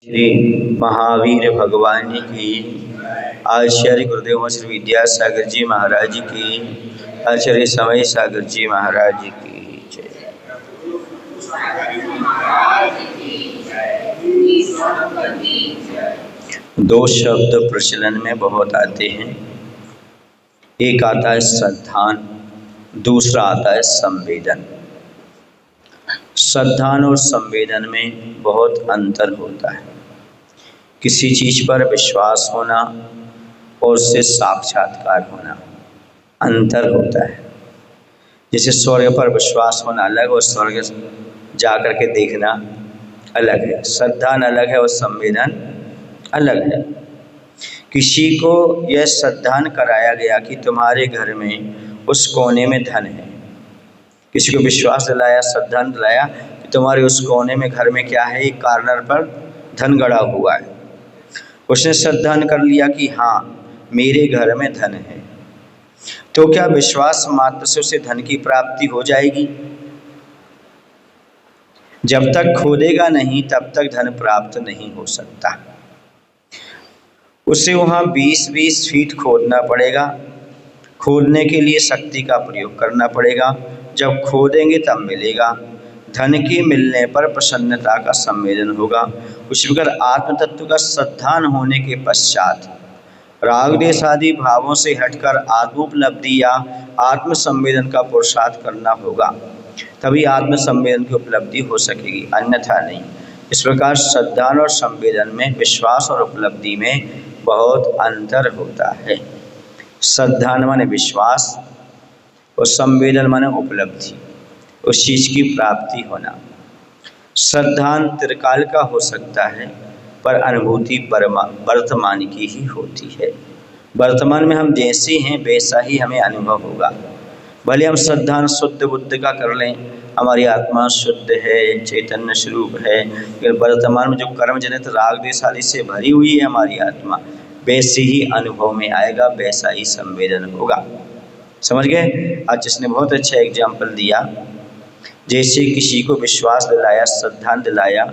श्री महावीर भगवान की, आचार्य गुरुदेव श्री विद्यासागर जी महाराज की, आचार्य समय सागर जी महाराज की जय। दो शब्द प्रचलन में बहुत आते हैं। एक आता है श्रद्धान, दूसरा आता है संवेदन। श्रद्धान और संवेदन में बहुत अंतर होता है। किसी चीज पर विश्वास होना और उससे साक्षात्कार होना अंतर होता है। जैसे स्वर्ग पर विश्वास होना अलग और स्वर्ग जाकर के देखना अलग है। श्रद्धान अलग है और संवेदन अलग है। किसी को यह श्रद्धान कराया गया कि तुम्हारे घर में उस कोने में धन है। किसी को विश्वास दिलाया, श्रद्धान दिलाया कि तुम्हारे उस कोने में घर में क्या है, एक कार्नर पर धन गड़ा हुआ है। उसने श्रद्धान कर लिया कि हाँ मेरे घर में धन है। तो क्या विश्वास मात्र से उसे धन की प्राप्ति हो जाएगी? जब तक खोदेगा नहीं तब तक धन प्राप्त नहीं हो सकता। उसे वहाँ 20-20 फीट खोदना पड़ेगा। खोदने के लिए शक्ति का प्रयोग करना पड़ेगा। जब खोदेंगे तब मिलेगा। धन के मिलने पर प्रसन्नता का संवेदन होगा। उसी प्रकार आत्म तत्व का श्रद्धान होने के पश्चात राग द्वेष आदि भावों से हटकर आत्मोपलब्धि या आत्म संवेदन का पुरुषार्थ करना होगा। तभी आत्म संवेदन की उपलब्धि हो सकेगी, अन्यथा नहीं। इस प्रकार श्रद्धान और संवेदन में, विश्वास और उपलब्धि में बहुत अंतर होता है। श्रद्धान माने विश्वास और संवेदन माने उपलब्धि, उस चीज की प्राप्ति होना। श्रद्धान त्रिकाल का हो सकता है पर अनुभूति वर्तमान की ही होती है। वर्तमान में हम जैसे हैं वैसा ही हमें अनुभव होगा। भले हम श्रद्धान शुद्ध बुद्ध का कर लें, हमारी आत्मा शुद्ध है, चैतन्य स्वरूप है, लेकिन वर्तमान में जो कर्म जनित राग द्वेष आदि से भरी हुई है हमारी आत्मा, वैसे ही अनुभव में आएगा, वैसा ही संवेदन होगा। समझ गए? आज जिसने बहुत अच्छा एग्जाम्पल दिया, जैसे किसी को विश्वास दिलाया, श्रद्धान दिलाया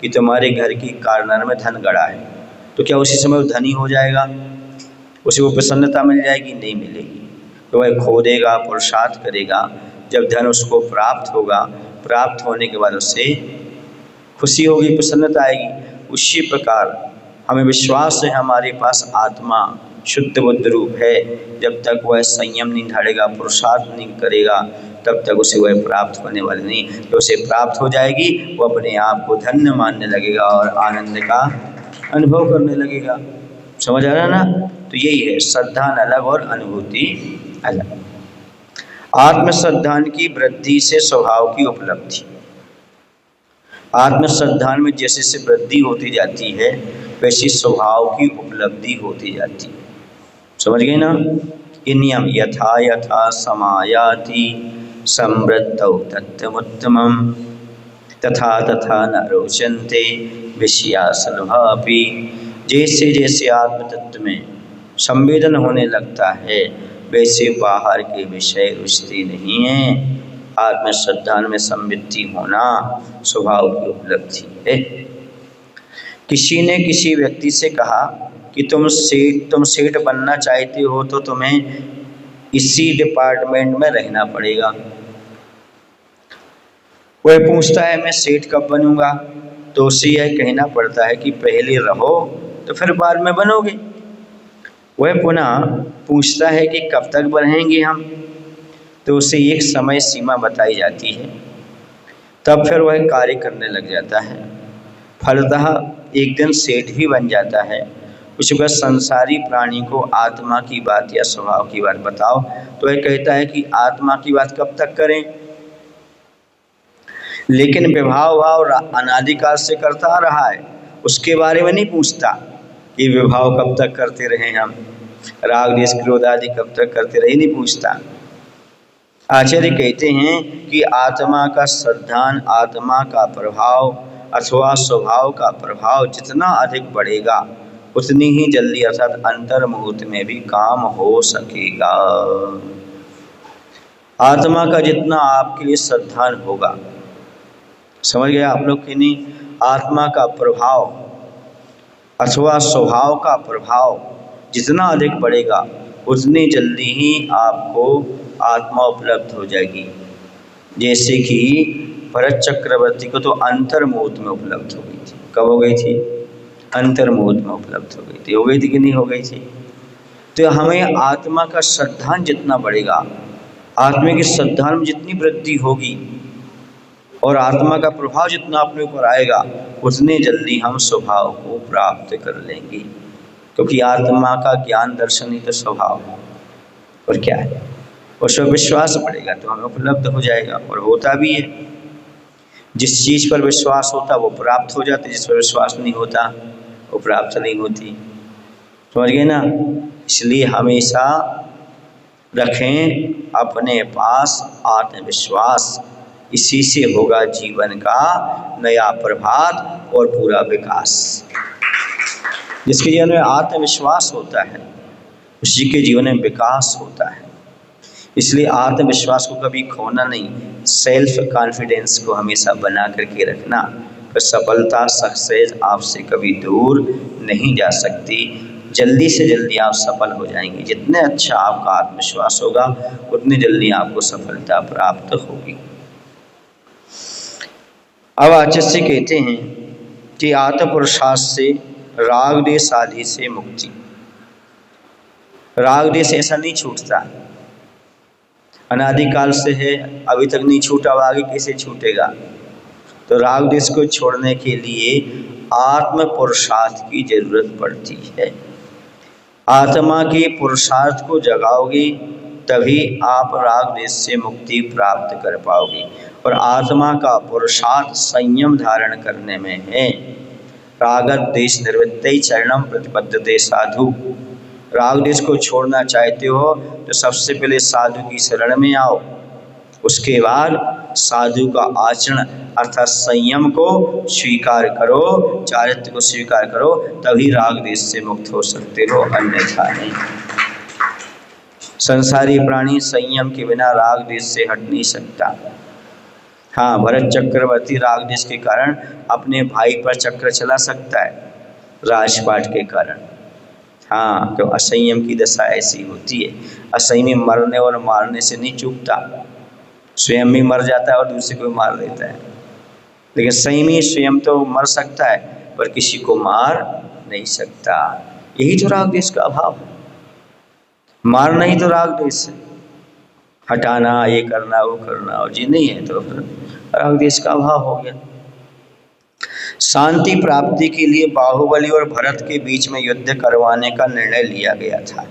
कि तुम्हारे घर की कार्नर में धन गड़ा है, तो क्या उसी समय वो धनी हो जाएगा? उसे वो प्रसन्नता मिल जाएगी? नहीं मिलेगी। तो वह खोदेगा, पुरुषार्थ करेगा। जब धन उसको प्राप्त होगा, प्राप्त होने के बाद उससे खुशी होगी, प्रसन्नता आएगी। उसी प्रकार हमें विश्वास है हमारे पास आत्मा शुद्ध बुद्ध रूप है। जब तक वह संयम नहीं धारेगा, पुरुषार्थ नहीं करेगा, तब तक उसे वह प्राप्त होने वाली नहीं। तो उसे प्राप्त हो जाएगी, वो अपने आप को धन्य मानने लगेगा और आनंद का अनुभव करने लगेगा। समझ आ रहा ना? तो यही है, श्रद्धान अलग और अनुभूति अलग। आत्मश्रद्धान की वृद्धि से स्वभाव की उपलब्धि। आत्मश्रद्धान में जैसे से वृद्धि होती जाती है, वैसी स्वभाव की उपलब्धि होती जाती है। समझ गए ना? ये नियम यथा यथा समायाति समृद्धौ तत्त्वमुत्तमम् तथा तथा न रोचन्ते विषया सलभापि। जैसे जैसे आत्म तत्व में संवेदन होने लगता है, वैसे बाहर के विषय रुचते नहीं हैं। आत्मश्रद्धान में संवृत्ति होना स्वभाव की उपलब्धि है। किसी ने किसी व्यक्ति से कहा कि तुम सेठ बनना चाहते हो तो तुम्हें इसी डिपार्टमेंट में रहना पड़ेगा। वह पूछता है मैं सेठ कब बनूंगा? तो उसे यह कहना पड़ता है कि पहले रहो तो फिर बाद में बनोगे। वह पुनः पूछता है कि कब तक बढ़ेंगे हम? तो उसे एक समय सीमा बताई जाती है, तब फिर वह कार्य करने लग जाता है। फलतः एक दिन सेठ भी बन जाता है। कुछ बार संसारी प्राणी को आत्मा की बात या स्वभाव की बात बताओ तो वह कहता है कि आत्मा की बात कब तक करें, लेकिन विभाव भाव अनादिकाल से करता रहा है, उसके बारे में नहीं पूछता कि विभाव कब तक करते रहे, हम राग द्वेष क्रोध आदि कब तक करते रहे, नहीं पूछता। आचार्य कहते हैं कि आत्मा का श्रद्धान, आत्मा का प्रभाव अथवा स्वभाव का प्रभाव जितना अधिक बढ़ेगा, उतनी ही जल्दी अर्थात अंतर्मुहूर्त में भी काम हो सकेगा। आत्मा का जितना आपके लिए श्रद्धान होगा, समझ गए आप लोग कि नहीं? आत्मा का प्रभाव अथवा स्वभाव का प्रभाव जितना अधिक बढ़ेगा उतनी जल्दी ही आपको आत्मा उपलब्ध हो जाएगी। जैसे कि भरत चक्रवर्ती को तो अंतर्मुहूर्त में उपलब्ध हो गई थी। कब हो गई थी? अंतर्मुहूर्त में उपलब्ध हो गई थी। हो गई थी कि नहीं हो गई थी? तो हमें आत्मा का श्रद्धान जितना बढ़ेगा, आत्मा की श्रद्धा में जितनी वृद्धि होगी और आत्मा का प्रभाव जितना अपने ऊपर आएगा उतने जल्दी हम स्वभाव को प्राप्त कर लेंगे। क्योंकि आत्मा का ज्ञान दर्शन ही तो स्वभाव है और क्या है। उस पर विश्वास बढ़ेगा तो हमें उपलब्ध हो जाएगा और होता भी है। जिस चीज़ पर विश्वास होता वो प्राप्त हो जाती, जिस पर विश्वास नहीं होता वो प्राप्त नहीं होती। समझ गए ना? इसलिए हमेशा रखें अपने पास आत्मविश्वास। इसी से होगा जीवन का नया प्रभात और पूरा विकास। जिसके जीवन में आत्मविश्वास होता है उसी के जीवन में विकास होता है। इसलिए आत्मविश्वास को कभी खोना नहीं, सेल्फ कॉन्फिडेंस को हमेशा बना करके रखना। तो सफलता सक्सेस आपसे कभी दूर नहीं जा सकती। जल्दी से जल्दी आप सफल हो जाएंगे। जितने अच्छा आपका आत्मविश्वास होगा उतनी जल्दी आपको सफलता प्राप्त होगी। अब आचार्य कहते हैं कि आत्म पुरुषार्थ से राग देश आदि से मुक्ति। राग देश ऐसा नहीं छूटता, अनादिकाल से है, अभी तक नहीं छूटा, आगे कैसे छूटेगा? तो राग देश को छोड़ने के लिए आत्म पुरुषार्थ की जरूरत पड़ती है। आत्मा के पुरुषार्थ को जगाओगे तभी आप राग देश से मुक्ति प्राप्त कर पाओगे। और आत्मा का पुरुषार्थ संयम धारण करने में है। रागत देश निवृत्ति चरणम प्रतिपद्यते साधु। राग देश को छोड़ना चाहते हो तो सबसे पहले साधु की शरण में आओ, उसके बाद साधु का आचरण अर्थात संयम को स्वीकार करो, चारित्र को स्वीकार करो, तभी राग देश से मुक्त हो सकते हो, अन्यथा नहीं। संसारी प्राणी संयम के बिना राग देश से हट नहीं सकता। हाँ, भरत चक्रवर्ती राग देश के कारण अपने भाई पर चक्र चला सकता है, राजपाट के कारण। हाँ, तो असंयम की दशा ऐसी होती है। असंयमी मरने और मारने से नहीं चूकता, स्वयं भी मर जाता है और दूसरे को मार देता है। लेकिन संयमी स्वयं तो मर सकता है पर किसी को मार नहीं सकता। यही तो राग देश का अभाव है। मारना ही तो राग देश है, हटाना, ये करना वो करना, और जी नहीं है तो राग देश का अभाव हो गया। शांति प्राप्ति के लिए बाहुबली और भरत के बीच में युद्ध करवाने का निर्णय लिया गया था।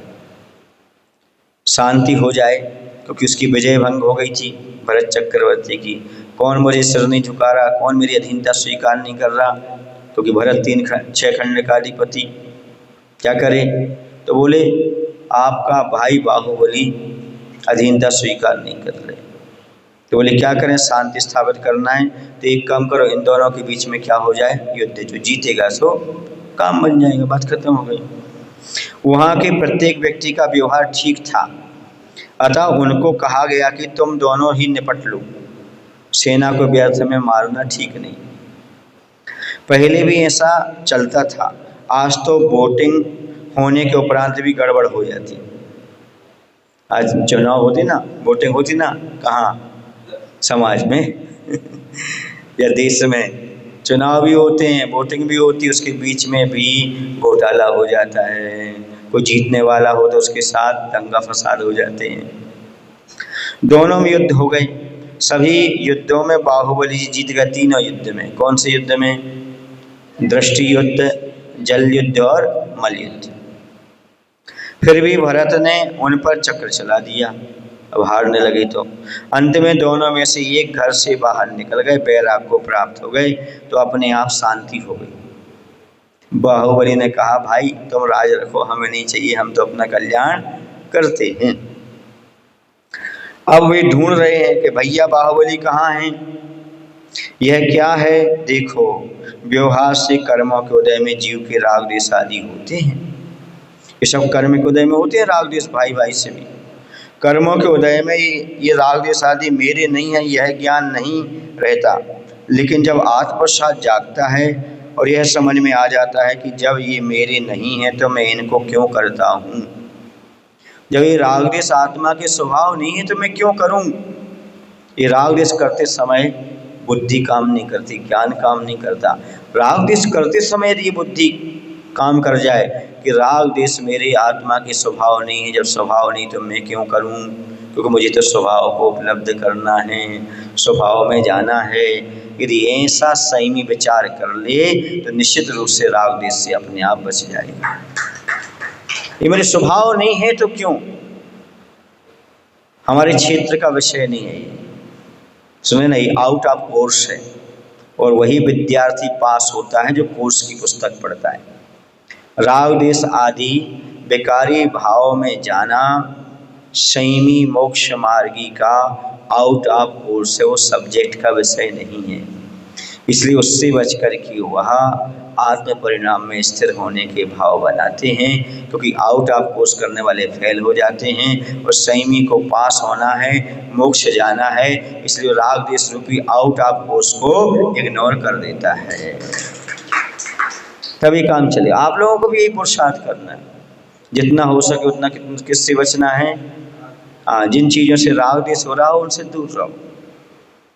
शांति हो जाए, क्योंकि उसकी विजय भंग हो गई थी भरत चक्रवर्ती की। कौन मुझे सिर नहीं झुका रहा, कौन मेरी अधीनता स्वीकार नहीं कर रहा, क्योंकि भरत 6 खंड का अधिपति। क्या करे? तो बोले आपका भाई बाहुबली अधीनता स्वीकार नहीं कर रहे। तो बोले क्या करें, शांति स्थापित करना है तो एक काम करो, इन दोनों के बीच में क्या हो जाए, युद्ध। जो जीतेगा सो काम बन जाएगा, बात खत्म हो गई। वहाँ के प्रत्येक व्यक्ति का व्यवहार ठीक था, अतः उनको कहा गया कि तुम दोनों ही निपट लो, सेना को व्यर्थ में मारना ठीक नहीं। पहले भी ऐसा चलता था, आज तो वोटिंग होने के उपरांत भी गड़बड़ हो जाती। आज चुनाव होती ना, वोटिंग होती ना, कहाँ? समाज में या देश में चुनाव भी होते हैं, वोटिंग भी होती है, उसके बीच में भी घोटाला हो जाता है। कोई जीतने वाला हो तो उसके साथ दंगा फसाद हो जाते हैं। दोनों में युद्ध हो गए। सभी युद्धों में बाहुबली जी जीत गए, तीनों युद्ध में। कौन से युद्ध में? दृष्टि युद्ध, जल युद्ध और मल युद्ध। फिर भी भरत ने उन पर चक्र चला दिया। अब हारने लगे तो अंत में दोनों में से एक घर से बाहर निकल गए, बैराग को प्राप्त हो गए, तो अपने आप शांति हो गई। बाहुबली ने कहा भाई तुम राज रखो, हमें नहीं चाहिए, हम तो अपना कल्याण करते हैं। अब वे ढूंढ रहे हैं कि भैया बाहुबली कहाँ हैं, यह क्या है। देखो, व्यवहार से कर्मों के उदय में जीव के राग देश आदि होते हैं। ये सब कर्म के उदय में होते हैं, राग देश भाई भाई से भी। कर्मों के उदय में ये राग देश आदि मेरे नहीं है, यह ज्ञान नहीं रहता। लेकिन जब आत्मप्रसाद जागता है और यह समझ में आ जाता है कि जब ये मेरे नहीं हैं तो मैं इनको क्यों करता हूँ। जब ये राग द्वेष आत्मा के स्वभाव नहीं है तो मैं क्यों करूँ। ये राग द्वेष करते समय बुद्धि काम नहीं करती, ज्ञान काम नहीं करता। राग द्वेष करते समय यदि ये बुद्धि काम कर जाए कि राग द्वेष मेरे आत्मा के स्वभाव नहीं है, जब स्वभाव नहीं तो मैं क्यों करूं, क्योंकि मुझे तो स्वभाव को उपलब्ध करना है, स्वभाव में जाना है। यदि ऐसा संयमी विचार कर ले तो निश्चित रूप से राग द्वेष से अपने आप बच जाएगा। ये मेरे स्वभाव नहीं है तो क्यों, हमारे क्षेत्र का विषय नहीं है ये, सुने नहीं, आउट ऑफ कोर्स है। और वही विद्यार्थी पास होता है जो कोर्स की पुस्तक पढ़ता है। राग द्वेष आदि बेकारी भाव में जाना संयमी मोक्ष मार्गी का आउट ऑफ कोर्स है, वो सब्जेक्ट का विषय नहीं है। इसलिए उससे बचकर कि वह आत्म परिणाम में स्थिर होने के भाव बनाते हैं, क्योंकि आउट ऑफ कोर्स करने वाले फेल हो जाते हैं। और संयमी को पास होना है, मोक्ष जाना है, इसलिए राग द्वेष रूपी आउट ऑफ कोर्स को इग्नोर कर देता है, तभी काम चले। आप लोगों को भी यही पुरुषार्थ करना है, जितना हो सके उतना किससे बचना है। जिन चीज़ों से राग द्वेष हो रहा हो उनसे दूर रहो,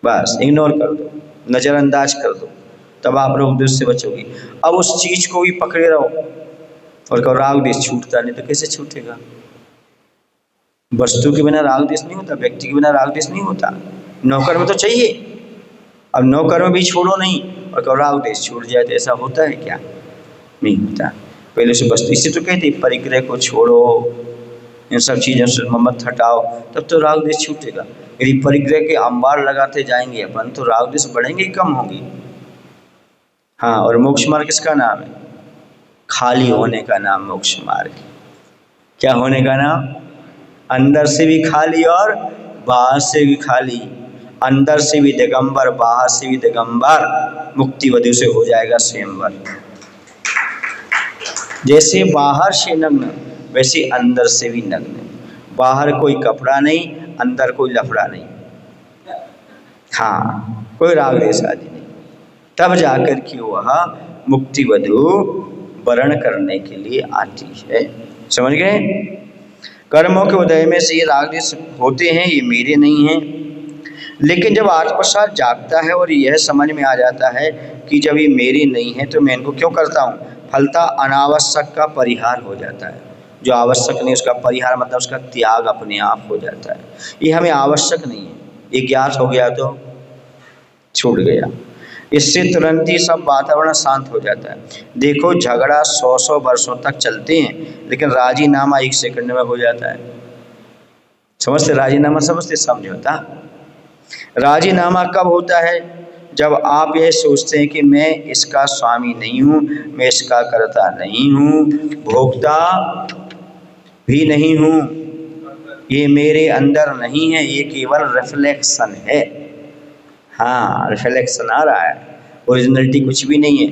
बस इग्नोर कर दो, नज़रअंदाज कर दो, तब आप राग द्वेष से बचोगे। अब उस चीज़ को भी पकड़े रहो और कहो राग द्वेष छूटता नहीं, तो कैसे छूटेगा। वस्तु के बिना राग द्वेष नहीं होता, व्यक्ति के बिना राग द्वेष नहीं होता। नौकर में तो चाहिए, अब नौकर में भी छोड़ो नहीं और कहो राग द्वेष छूट जाए, तो ऐसा होता है क्या, नहीं होता। पहले से वस्तु, इसी तो कहते परिग्रह को छोड़ो, इन सब चीज़ों से ममत हटाओ, तब तो राग द्वेष छूटेगा। यदि परिग्रह के अंबार लगाते जाएंगे अपन तो राग द्वेष बढ़ेंगे ही, कम होंगी। हाँ, और मोक्ष मार्ग किसका नाम है, खाली होने का नाम मोक्ष मार्ग। क्या होने का नाम, अंदर से भी खाली और बाहर से भी खाली, अंदर से भी दिगंबर बाहर से भी दिगंबर, मुक्ति वधु से हो जाएगा स्वयंवर। जैसे बाहर से नग्न वैसे अंदर से भी नग्न, बाहर कोई कपड़ा नहीं, अंदर कोई लफड़ा नहीं, हाँ कोई राग द्वेष आदि नहीं, तब जाकर के वह मुक्ति वधु वर्ण करने के लिए आती है। समझ गए। कर्मों के उदय में से ये राग द्वेष होते हैं, ये मेरे नहीं हैं। लेकिन जब आत्मसात जागता है और यह समझ में आ जाता है कि जब ये मेरे नहीं है तो मैं इनको क्यों करता हूँ, फलता अनावश्यक का परिहार हो जाता है। जो आवश्यक नहीं उसका परिहार मतलब उसका त्याग अपने आप हो जाता है। ये हमें आवश्यक नहीं है, ये ज्ञात हो गया तो छूट गया। इससे तुरंत ही सब वातावरण शांत हो जाता है। देखो झगड़ा 100 वर्षों तक चलते हैं, लेकिन राजीनामा 1 सेकंड में हो जाता है। समझते, राजीनामा समझते, समझौता। राजीनामा कब होता है, जब आप यह सोचते हैं कि मैं इसका स्वामी नहीं हूँ, मैं इसका कर्ता नहीं हूँ, भोक्ता भी नहीं हूँ, ये मेरे अंदर नहीं है, ये केवल रिफ्लेक्शन है। हाँ, रिफ्लेक्शन आ रहा है, ओरिजिनलिटी कुछ भी नहीं है,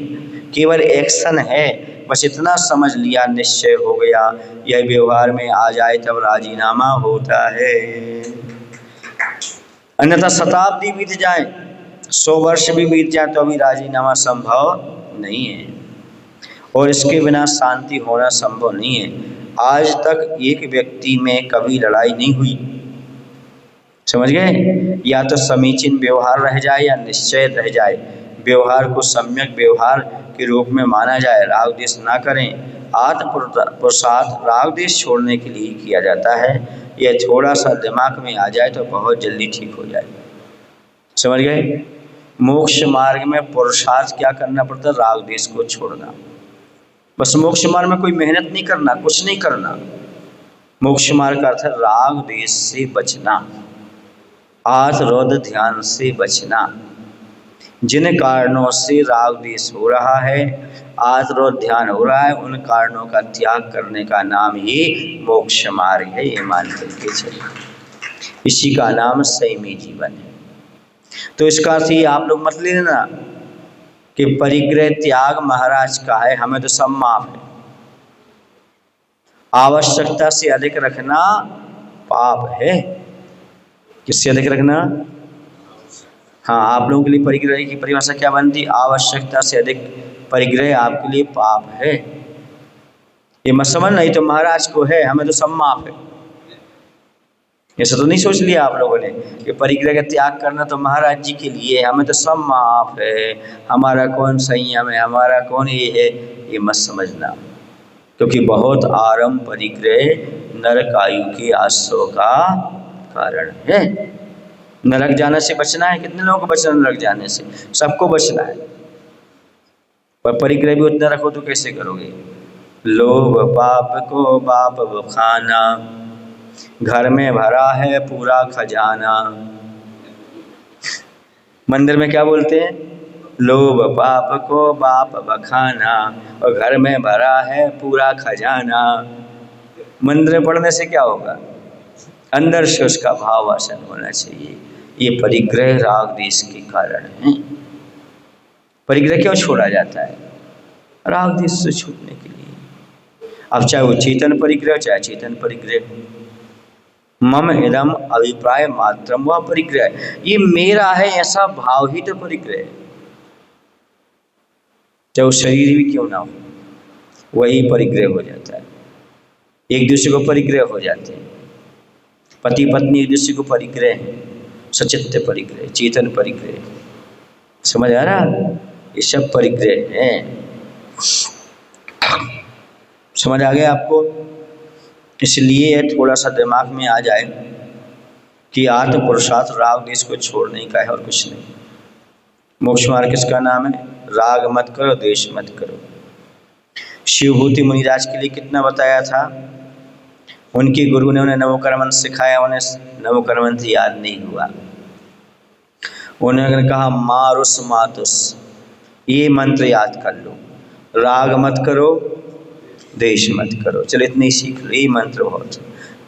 केवल एक्शन है। बस इतना समझ लिया, निश्चय हो गया, यह व्यवहार में आ जाए तब राजीनामा होता है। अन्यथा शताब्दी बीत जाए, 100 वर्ष भी बीत जाए तो अभी राजीनामा संभव नहीं है, और इसके बिना शांति होना संभव नहीं है। आज तक एक व्यक्ति में कभी लड़ाई नहीं हुई, समझ गए। या तो समीचीन व्यवहार रह जाए या निश्चय रह जाए, व्यवहार को सम्यक व्यवहार के रूप में माना जाए, राग द्वेष ना करें। आत्म पुरुषार्थ राग द्वेष छोड़ने के लिए किया जाता है। यह थोड़ा सा दिमाग में आ जाए तो बहुत जल्दी ठीक हो जाए, समझ गए। मोक्ष मार्ग में पुरुषार्थ क्या करना पड़ता है, राग द्वेष को छोड़ना। बस मोक्ष मार्ग में कोई मेहनत नहीं करना, कुछ नहीं करना। मोक्ष मार्ग का अर्थ है राग द्वेष से बचना, आत्मरोध ध्यान से बचना। जिन कारणों से राग द्वेष हो रहा है, आत्मरोध ध्यान हो रहा है, उन कारणों का त्याग करने का नाम ही मोक्ष मार्ग है, ये मान करके चलिए। इसी का नाम संयमी जीवन है। तो इसका अर्थ ये आप लोग मत ले लेना कि परिग्रह त्याग महाराज का है, हमें तो सब माफ है। आवश्यकता से अधिक रखना पाप है। किससे अधिक रखना, हाँ, आप लोगों के लिए परिग्रह की परिभाषा क्या बनती, आवश्यकता से अधिक परिग्रह आपके लिए पाप है, ये मत समझ, नहीं तो महाराज को है, हमें तो सब माफ है। ऐसा तो नहीं सोच लिया आप लोगों ने कि परिग्रह का त्याग करना तो महाराज जी के लिए, हमें तो सब माफ है, हमारा कौन संयम है, हमारा कौन ये है, ये मत समझना। क्योंकि बहुत आरंभ परिग्रह नरक आयु के आश्रय का कारण है। नरक जाने से बचना है, कितने लोगों को बचना नरक जाने से? सबको बचना है, पर परिग्रह भी उतना रखो तो कैसे करोगे? लोभ पाप को बाप बखाना, घर में भरा है पूरा खजाना। मंदिर में क्या बोलते हैं? लोभ पाप को बाप बखाना, और घर में भरा है पूरा खजाना। मंदिर पढ़ने से क्या होगा? अंदर से उसका भाव वासन होना चाहिए। ये परिग्रह राग देश के कारण है। परिग्रह क्यों छोड़ा जाता है? राग देश से छूटने के लिए। अब चाहे वो चेतन परिग्रह चाहे चेतन परिग्रह, मम इदम अभिप्राय मात्रम व परिग्रह, ये मेरा है ऐसा भाव ही तो परिग्रह है। चाहे वो शरीर भी क्यों ना हो, वही परिग्रह हो जाता है। एक दूसरे को परिग्रह हो जाते हैं, पति पत्नी एक दूसरे को परिग्रह है, सचित्त परिग्रह, चेतन परिग्रह। समझ आ रहा? ये सब परिग्रह हैं। समझ आ गया आपको? इसलिए थोड़ा सा दिमाग में आ जाए कि आत्म पुरुषार्थ राग देश को छोड़ने का है और कुछ नहीं। मोक्ष मार्ग किसका नाम है? राग मत करो, द्वेष मत करो। शिवभूति मुनिराज के लिए कितना बताया था? उनके गुरु ने उन्हें नवकर्मंथ सिखाया, उन्हें नवकर्मंथ याद नहीं हुआ। उन्होंने कहा मारुस मातुस, ये मंत्र याद कर लो, राग मत करो, द्वेष मत करो। चलो इतने ही सीख लो, ये मंत्र बहुत।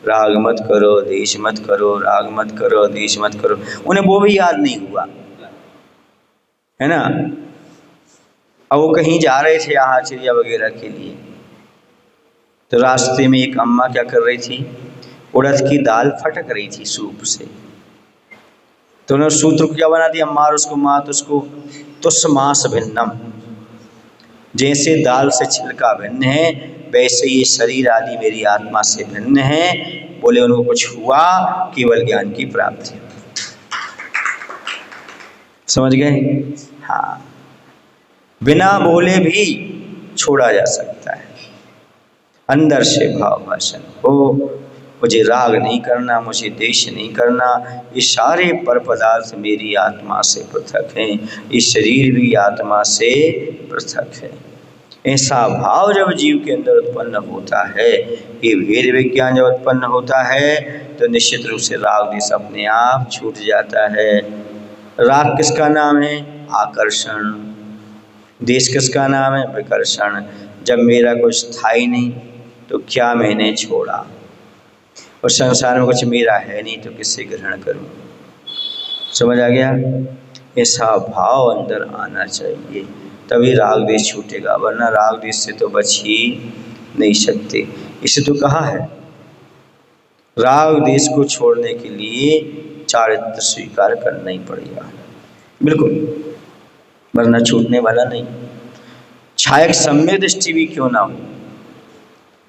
राग मत करो, द्वेष मत करो, राग मत करो, द्वेष मत करो। उन्हें वो भी याद नहीं हुआ, है ना? अब वो कहीं जा रहे थे यहाँ चिड़िया वगैरह के लिए, तो रास्ते में एक अम्मा क्या कर रही थी? उड़द की दाल फटक रही थी सूप से, तो उन्होंने सूत्र को क्या बना दिया? मार उसको मात उसको तुस मास भिन्नम, जैसे दाल से छिलका भिन्न है वैसे ये शरीर आदि मेरी आत्मा से भिन्न है। बोले उनको कुछ हुआ, केवल ज्ञान की प्राप्ति। समझ गए? हाँ, बिना बोले भी छोड़ा जा सकता है। अंदर से भाव भाषण हो, मुझे राग नहीं करना, मुझे द्वेष नहीं करना, ये सारे पर पदार्थ मेरी आत्मा से पृथक हैं, ये शरीर भी आत्मा से पृथक है। ऐसा भाव जब जीव के अंदर उत्पन्न होता है, ये वेद विज्ञान जब उत्पन्न होता है, तो निश्चित रूप से राग देश अपने आप छूट जाता है। राग किसका नाम है? आकर्षण। देश किसका नाम है? विकर्षण। जब मेरा कुछ था ही नहीं तो क्या मैंने छोड़ा, और संसार में कुछ मेरा है नहीं तो किससे ग्रहण करूं? समझ आ गया? ऐसा भाव अंदर आना चाहिए, तभी राग देश छूटेगा, वरना राग देश से तो बच ही नहीं सकते। इसे तो कहा है राग देश को छोड़ने के लिए चारित्र स्वीकार करना ही पड़ेगा, बिल्कुल, वरना छूटने वाला नहीं। छायक सम्य दृष्टि भी क्यों ना हो,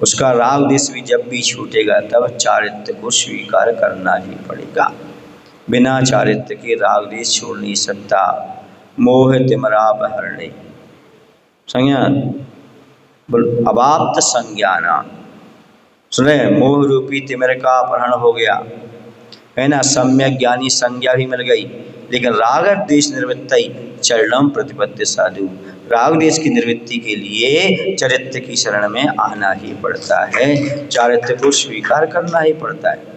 उसका राग देश भी जब भी छूटेगा तब चारित्र को स्वीकार करना ही पड़ेगा। बिना चारित्र के राग देश छोड़ नहीं सकता। मोह तिमरा बहरणे संज्ञान बोल अवाप्त संज्ञाना, सुने? मोह रूपी तिमिर का अपहरण हो गया, है ना? सम्यक ज्ञानी संज्ञा भी मिल गई, लेकिन राग देश निवृत्ति चरणम प्रतिपत्ति साधु, राग देश की निवृत्ति के लिए चरित्र की शरण में आना ही पड़ता है, चारित्र को स्वीकार करना ही पड़ता है।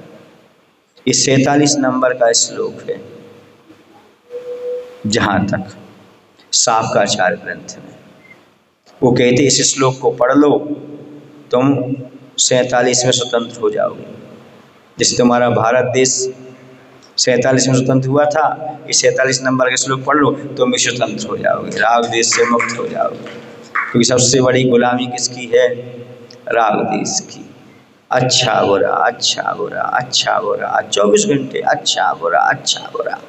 ये 47 नंबर का श्लोक है, जहाँ तक शाब्काचार्य ग्रंथ में वो कहते इस श्लोक को पढ़ लो, तुम 47 में स्वतंत्र हो जाओगे। जैसे तुम्हारा भारत देश 47 में स्वतंत्र हुआ था, इस 47 नंबर के श्लोक पढ़ लो, तुम भी स्वतंत्र हो जाओगे, राग देश से मुक्त हो जाओगे। क्योंकि सबसे बड़ी गुलामी किसकी है? राग देश की। अच्छा बुरा, अच्छा बुरा, अच्छा बुरा, 24 घंटे अच्छा बुरा, अच्छा बुरा।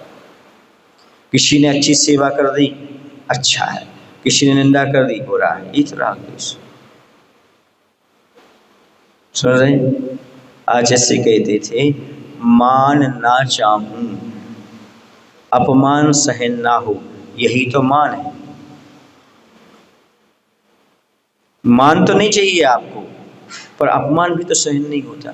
किसी ने अच्छी सेवा कर दी, अच्छा है, किसी ने निंदा कर दी, बुरा है, ये तो राग द्वेष। सुन रहे हैं? आज जैसे कहते थे, मान ना चाहूं अपमान सहन ना हो, यही तो मान है। मान तो नहीं चाहिए आपको, पर अपमान भी तो सहन नहीं होता।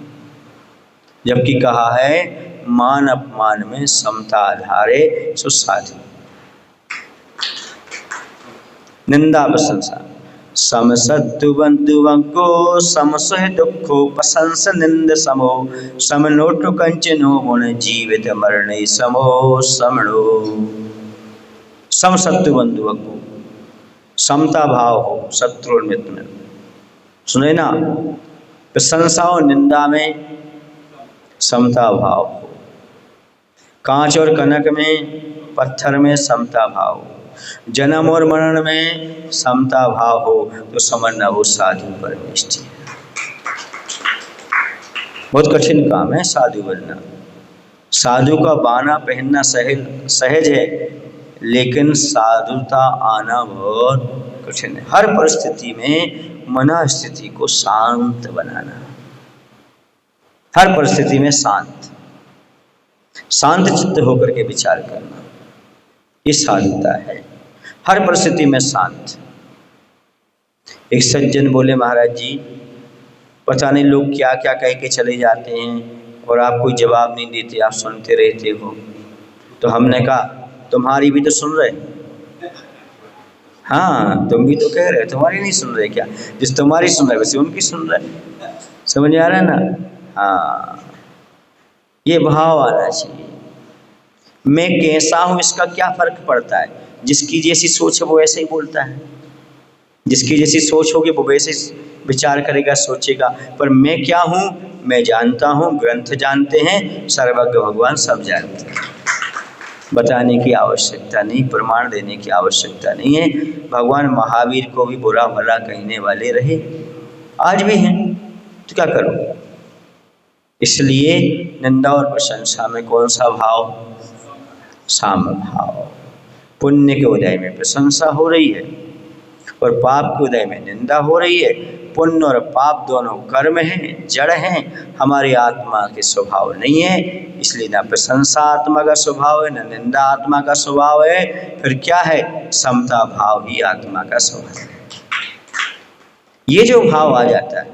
जबकि कहा है, मान अपमान में समता आधारे सो साधु। निंदा प्रशंसा सम सत्तु बंधुवं को समसह दुखो प्रशंस निंद समो समनोटु कंचनो मुन जीवित मरणे समो समणो। सम सत्तु बंधुवं को, समता भाव हो शत्रु और मित्र में। सुने ना, प्रशंसा और निंदा में समता भाव हो, कांच और कनक में, पत्थर में समता भाव हो, जन्म और मरण में समता भाव हो, तो समझना वो साधु परमेष्टि है। बहुत कठिन काम है साधु बनना। साधु का बाना पहनना सहज है, लेकिन साधुता आना बहुत कठिन है। हर परिस्थिति में मन स्थिति को शांत बनाना, हर परिस्थिति में शांत चित्त होकर के विचार करना, ये साधुता है। हर परिस्थिति में शांत। एक सज्जन बोले, महाराज जी पता नहीं लोग क्या क्या कह के चले जाते हैं और आप कोई जवाब नहीं देते, आप सुनते रहते हो। तो हमने कहा, तुम्हारी भी तो सुन रहे। हाँ, तुम भी तो कह रहे, तुम्हारी नहीं सुन रहे क्या? जिस तुम्हारी सुन रहे वैसे उनकी सुन रहे। समझ आ रहा है ना? हाँ, ये भाव आना चाहिए। मैं कैसा हूँ इसका क्या फर्क पड़ता है? जिसकी जैसी सोच है वो ऐसे ही बोलता है, जिसकी जैसी सोच होगी वो वैसे विचार करेगा, सोचेगा। पर मैं क्या हूँ, मैं जानता हूँ, ग्रंथ जानते हैं, सर्वज्ञ भगवान सब जानते हैं। बताने की आवश्यकता नहीं, प्रमाण देने की आवश्यकता नहीं है। भगवान महावीर को भी बुरा भला कहने वाले रहे, आज भी हैं, तो क्या करो? इसलिए निंदा और प्रशंसा में कौन सा भाव? साम भाव। पुण्य के उदय में प्रशंसा हो रही है और पाप के उदय में निंदा हो रही है। पुण्य और पाप दोनों कर्म हैं, जड़ हैं, हमारी आत्मा के स्वभाव नहीं है। इसलिए ना प्रशंसा आत्मा का स्वभाव है, ना निंदा आत्मा का स्वभाव है। फिर क्या है? समता भाव ही आत्मा का स्वभाव है। ये जो भाव आ जाता है,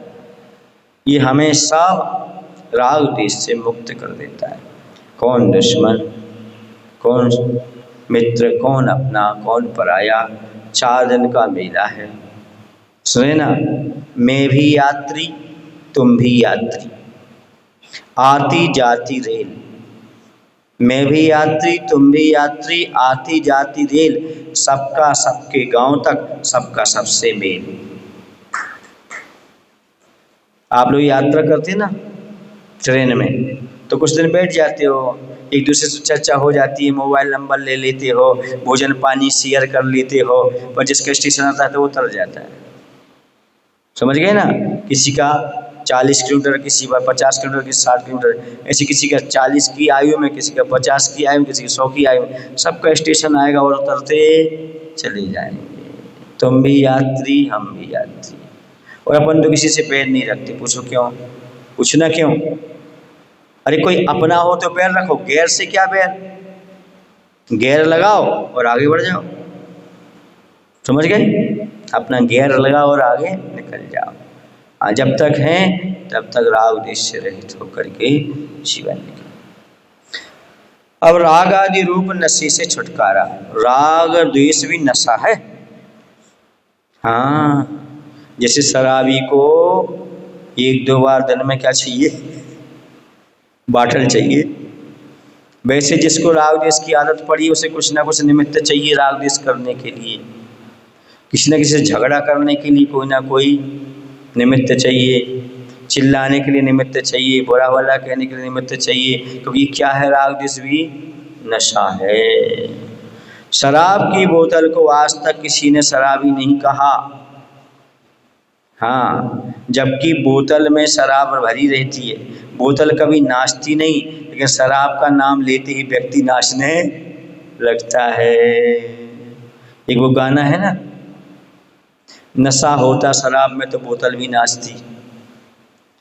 ये हमें सब राग द्वेष से मुक्त कर देता है। कौन दुश्मन, कौन मित्र, कौन अपना, कौन पराया, 4 दिन का मेला है। सुने ना, मैं भी यात्री, तुम भी यात्री, आती जाती रेल। मैं भी यात्री, तुम भी यात्री, आती जाती रेल, सबका सबके गांव तक, सबका सबसे मेल। आप लोग यात्रा करते ना ट्रेन में, तो कुछ दिन बैठ जाते हो, एक दूसरे से चर्चा हो जाती है, मोबाइल नंबर ले लेते हो, भोजन पानी शेयर कर लेते हो, पर जिसका स्टेशन आता है तो वो उतर जाता है। समझ गए ना? किसी का 40 किलोमीटर, किसी का 50 किलोमीटर, किसी 60 किलोमीटर, ऐसे किसी का 40 की आयु में, किसी का 50 की आयु में, किसी की 100 की आयु में, सबका स्टेशन आएगा और उतरते चले जाएंगे। तुम भी यात्री, हम भी यात्री। और अपन तो किसी से पैर नहीं रखते। पूछो क्यों? पूछना क्यों? अरे कोई अपना हो तो पैर रखो, गैर से क्या पैर? गैर लगाओ और आगे बढ़ जाओ। समझ गए? अपना गैर लगाओ और आगे निकल जाओ। जब तक हैं तब तक राग द्वेष से रहित होकर के जीवन निकले। अब राग आदि रूप नशे से छुटकारा। राग द्वेष भी नशा है। हाँ, जैसे शराबी को 1-2 बार दिन में क्या चाहिए? बाटल चाहिए। वैसे जिसको राग द्वेष की आदत पड़ी, उसे कुछ ना कुछ निमित्त चाहिए राग द्वेष करने के लिए। किसी न किसी से झगड़ा करने के लिए कोई ना कोई निमित्त चाहिए, चिल्लाने के लिए निमित्त चाहिए, बुरा भला कहने के लिए निमित्त चाहिए। क्योंकि क्या है? राग द्वेष भी नशा है। शराब की बोतल को आज तक किसी ने शराबी नहीं कहा। हाँ, जबकि बोतल में शराब भरी रहती है, बोतल कभी नाचती नहीं, लेकिन शराब का नाम लेते ही व्यक्ति नाचने लगता है। एक वो गाना है ना, नशा होता शराब में तो बोतल भी नाचती।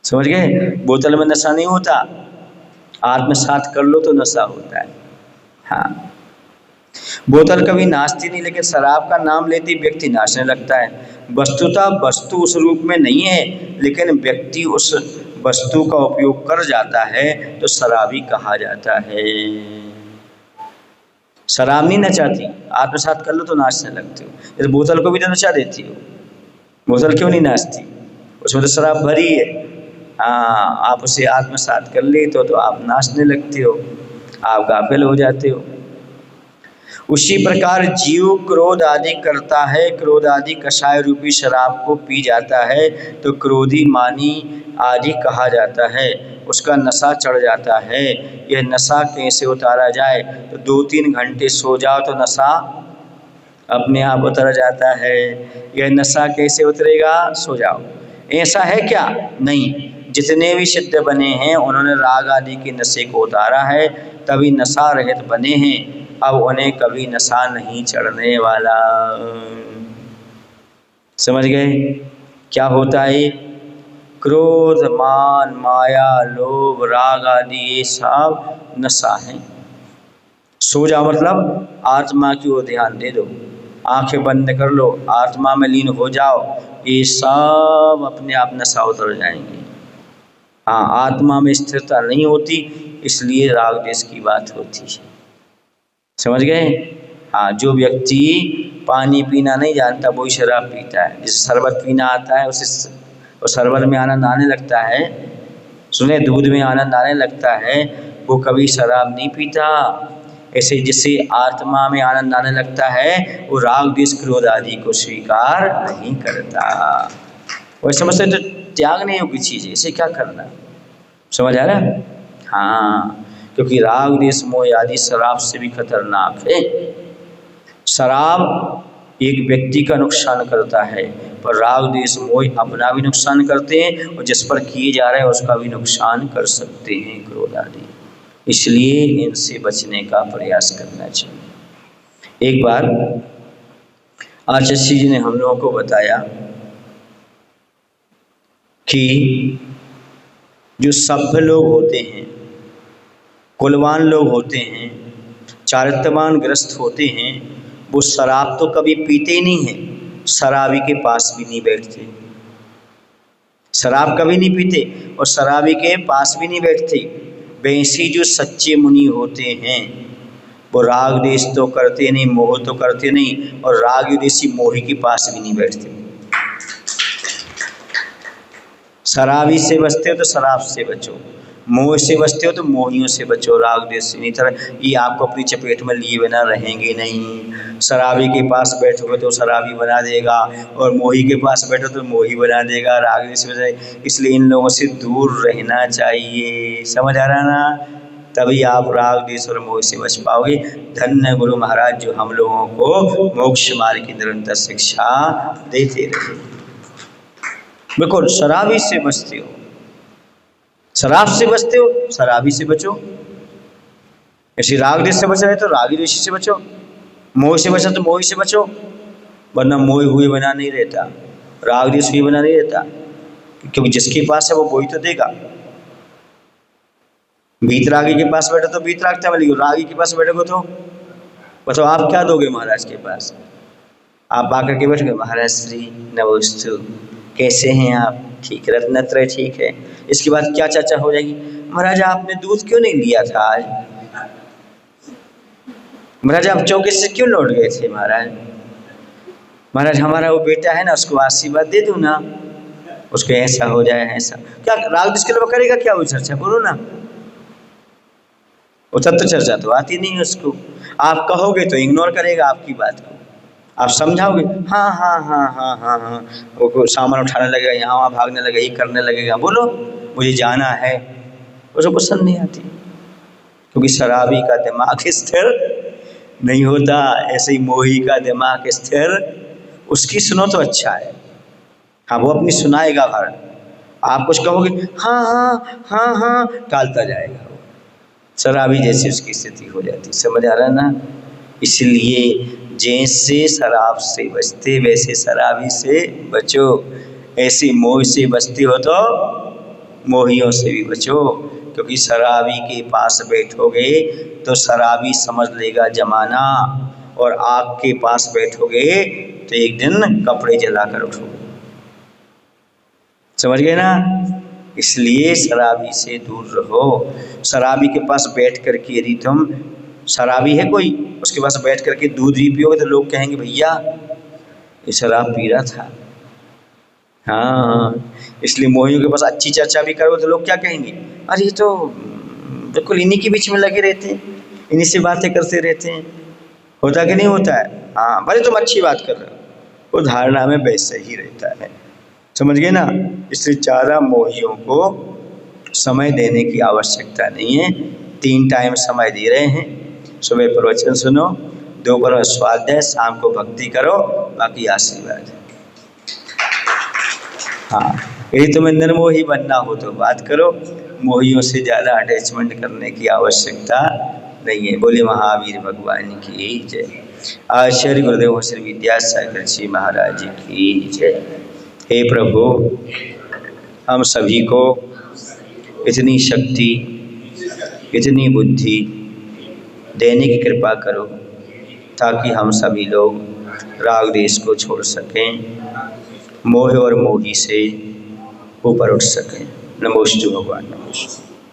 समझ गए? बोतल में नशा नहीं होता, आत्मसात कर लो तो नशा होता है। हाँ, बोतल कभी नाचती नहीं, लेकिन शराब का नाम लेते ही व्यक्ति नाचने लगता है। वस्तुतः वस्तु उस रूप में नहीं है, लेकिन व्यक्ति उस वस्तु का उपयोग कर जाता है तो शराबी कहा जाता है। शराब नहीं नचाती, आत्मसात कर लो तो नाचने लगते हो। जैसे बोतल को भी तो नचा देती हो, बोतल क्यों नहीं नाचती? उसमें तो शराब भरी है। हाँ, आप उसे आत्मसात कर ले तो आप नाचने लगते हो, आप गाफिल हो जाते हो। उसी प्रकार जीव क्रोध आदि करता है, क्रोध आदि कषाय रूपी शराब को पी जाता है तो क्रोधी मानी आदि कहा जाता है, उसका नशा चढ़ जाता है। यह नशा कैसे उतारा जाए? तो 2-3 घंटे सो जाओ तो नशा अपने आप उतर जाता है। यह नशा कैसे उतरेगा? सो जाओ। ऐसा है क्या? नहीं, जितने भी सिद्ध बने हैं उन्होंने राग आदि के नशे को उतारा है, तभी नशा रहित बने हैं। अब उन्हें कभी नशा नहीं चढ़ने वाला। समझ गए क्या होता है? क्रोध, मान, माया, लोभ, राग आदि ये सब नशा है। सो जाओ मतलब आत्मा की ओर ध्यान दे दो, आंखें बंद कर लो, आत्मा में लीन हो जाओ, ये सब अपने आप नशा उतर जाएंगे। हाँ, आत्मा में स्थिरता नहीं होती, इसलिए राग द्वेष की बात होती है। समझ गए? हाँ, जो व्यक्ति पानी पीना नहीं जानता वही शराब पीता है। जिसे शरबत पीना आता है उसे शरबत में आनंद आने लगता है, सुने, दूध में आनंद आने लगता है, वो कभी शराब नहीं पीता। ऐसे जिसे आत्मा में आनंद आने लगता है वो राग द्वेष क्रोध आदि को स्वीकार नहीं करता। वही समझते तो त्यागने योग्य चीज़ है, इसे क्या करना। समझ आ रहा है? हाँ, क्योंकि राग द्वेष मोह आदि शराब से भी खतरनाक है। शराब एक व्यक्ति का नुकसान करता है, पर राग द्वेष मोह अपना भी नुकसान करते हैं और जिस पर किए जा रहे हैं उसका भी नुकसान कर सकते हैं, क्रोध आदि। इसलिए इनसे बचने का प्रयास करना चाहिए। एक बार आचार्य जी ने हम लोगों को बताया कि जो सभ्य लोग होते हैं, कुलवान लोग होते हैं, चारित्रवान ग्रस्त होते हैं, वो शराब तो कभी पीते ही नहीं हैं, शराबी के पास भी नहीं बैठते। शराब कभी नहीं पीते और शराबी के पास भी नहीं बैठते। वैसे जो सच्चे मुनि होते हैं वो राग द्वेष तो करते नहीं, मोह तो करते नहीं, और राग द्वेषी मोही के पास भी नहीं बैठते। शराबी से बचते हो तो शराब से बचो, मोह से बचते हो तो मोहियों से बचो, राग द्वेष से नहीं। तरह ये आपको अपनी चपेट में लिए बिना रहेंगे नहीं। शराबी के पास बैठोगे तो शराबी बना देगा और मोही के पास बैठो तो मोही बना देगा, राग द्वेष बना। इसलिए इन लोगों से दूर रहना चाहिए। समझ आ रहा ना? तभी आप राग द्वेष और मोह से बच पाओगे। धन्य गुरु महाराज जो हम लोगों को मोक्ष मार्ग की निरंतर शिक्षा देते रहे। बिल्कुल, शराबी से बचते हो, शराब से बचते हो, शराबी से बचो। ऐसे राग द्वेष से बच रहे तो रागी द्वेषी से बचो, मोह से बचा तो मोह से बचो, वरना मोह हुए बना नहीं रहता, राग द्वेष हुए बना नहीं रहता। क्योंकि जिसके पास है वो वही तो देगा। वीतरागी के पास बैठो तो वीतरागता मिलेगी, रागी के पास बैठोगे तो बताओ आप क्या दोगे महाराज के पास? आप आकर के बैठोगे, महाराज श्री नमोस्तु, कैसे हैं आप? ठीक, रत्नत्रय ठीक है। इसके बाद क्या चर्चा हो जाएगी? महाराज आपने दूध क्यों नहीं लिया था आज? महाराज आप चौके से क्यों लौट गए थे? महाराज हमारा वो बेटा है ना, उसको आशीर्वाद दे दूँ ना, उसको ऐसा हो जाए ऐसा। क्या राग द्वेष के लिए करेगा क्या वो चर्चा? बोलो ना। वो तत्व चर्चा तो आती नहीं है उसको। आप कहोगे तो इग्नोर करेगा आपकी बात को, आप समझाओगे हाँ हाँ हाँ हाँ हाँ हाँ, वो सामान उठाने लगेगा, यहाँ वहाँ भागने लगेगा, ये करने लगेगा। बोलो मुझे जाना है, उसको पसंद नहीं आती। क्योंकि शराबी का दिमाग स्थिर नहीं होता, ऐसे ही मोही का दिमाग स्थिर, उसकी सुनो तो अच्छा है। हाँ, वो अपनी सुनाएगा भर, आप कुछ कहोगे हाँ हाँ हाँ हाँ, टालता जाएगा। शराबी जैसी उसकी स्थिति हो जाती। समझ आ रहा है ना? इसलिए जैसे शराब से बचते वैसे शराबी से बचो। ऐसे मोह से बचते हो तो मोहियों से भी बचो, क्योंकि शराबी के पास बैठोगे तो शराबी समझ लेगा जमाना, और आग के पास बैठोगे तो एक दिन कपड़े जलाकर उठोगे। समझ गए ना? इसलिए शराबी से दूर रहो। शराबी के पास बैठ कर के यदि तुम, शराबी है कोई, उसके पास बैठ कर के दूध भी पियोगे तो लोग कहेंगे भैया ये शराब पी रहा था। हाँ, इसलिए मोहियों के पास अच्छी चर्चा भी करोगे तो लोग क्या कहेंगे, अरे ये तो बिल्कुल इन्हीं के बीच में लगे रहते हैं, इन्हीं से बातें करते रहते हैं। होता कि नहीं होता है? हाँ, भले तुम अच्छी बात कर रहे हो, वो धारणा में वैसे ही रहता है। समझ गए ना? इसलिए ज़्यादा मोहियों को समय देने की आवश्यकता नहीं है। 3 टाइम समय दे रहे हैं, सुबह प्रवचन सुनो, दोपहर में स्वाध्याय, शाम को भक्ति करो, बाकी आशीर्वाद है। हाँ, यदि तुम्हें निर्मोही बनना हो तो बात करो, मोहियों से ज़्यादा अटैचमेंट करने की आवश्यकता नहीं है। बोले महावीर भगवान की जय। आचार्य गुरुदेव श्री विद्यासागर जी महाराज की जय। हे प्रभु, हम सभी को इतनी शक्ति, इतनी बुद्धि देने की कृपा करो ताकि हम सभी लोग राग देश को छोड़ सकें, मोह और मोही से ऊपर उठ सकें। नमोस्तु भगवान, नमोस्तु।